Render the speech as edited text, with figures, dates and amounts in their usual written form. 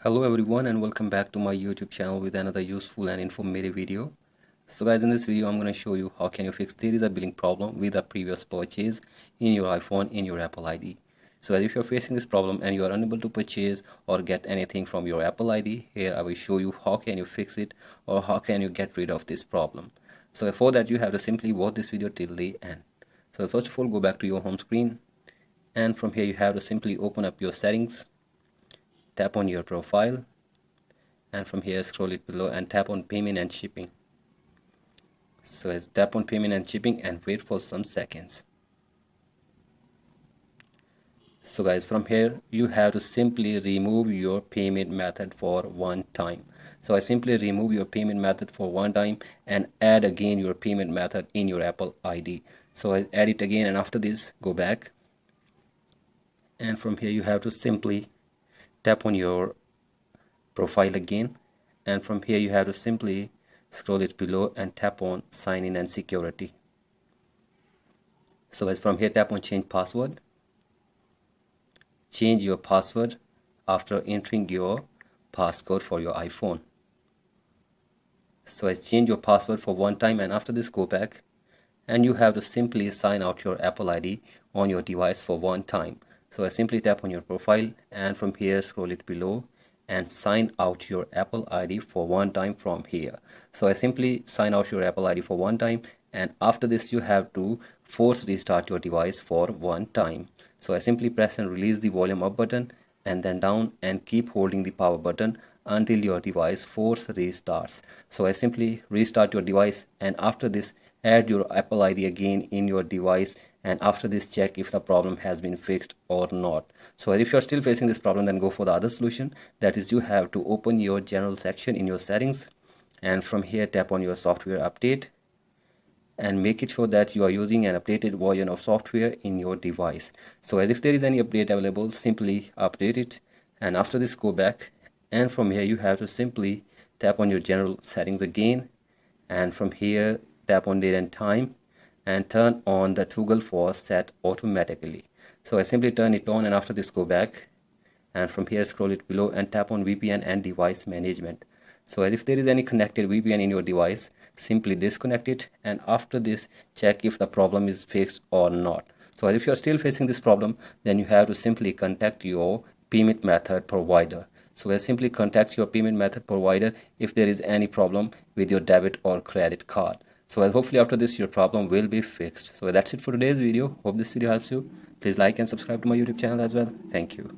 Hello everyone and welcome back to my YouTube channel with another useful and informative video. So guys, in this video I'm going to show you how can you fix there is a billing problem with a previous purchase in your iPhone in your Apple ID. So as if you're facing this problem and you are unable to purchase or get anything from your Apple ID, here I will show you how can you fix it or how can you get rid of this problem. So for that you have to simply watch this video till the end. So first of all, go back to your home screen, and from here you have to simply open up your settings, tap on your profile, and from here scroll it below and tap on payment and shipping. So let's tap on payment and shipping and wait for some seconds. So guys, from here you have to simply remove your payment method for one time. So I simply remove your payment method for one time and add again your payment method in your Apple ID. So I add it again, and after this go back, and from here you have to simply tap on your profile again, and from here you have to simply scroll it below and tap on sign in and security. So as from here tap on change password. Change your password after entering your passcode for your iPhone. So I change your password for one time, and after this go back and you have to simply sign out your Apple ID on your device for one time. So I simply tap on your profile and from here scroll it below and sign out your Apple ID for one time from here. So I simply sign out your Apple ID for one time, and after this you have to force restart your device for one time. So I simply press and release the volume up button and then down and keep holding the power button until your device force restarts. So I simply restart your device, and after this add your Apple ID again in your device, and after this check if the problem has been fixed or not. So if you're still facing this problem, then go for the other solution. That is, you have to open your general section in your settings, and from here tap on your software update and make it sure that you are using an updated version of software in your device. So as if there is any update available, simply update it, and after this go back, and from here you have to simply tap on your general settings again, and from here tap on date and time and turn on the toggle for set automatically. So I simply turn it on, and after this go back and from here scroll it below and tap on VPN and device management. So as if there is any connected VPN in your device, simply disconnect it, and after this check if the problem is fixed or not. So if you are still facing this problem, then you have to simply contact your payment method provider. So simply contact your payment method provider if there is any problem with your debit or credit card. So hopefully after this your problem will be fixed. So that's it for today's video. Hope this video helps you. Please like and subscribe to my YouTube channel as well. Thank you.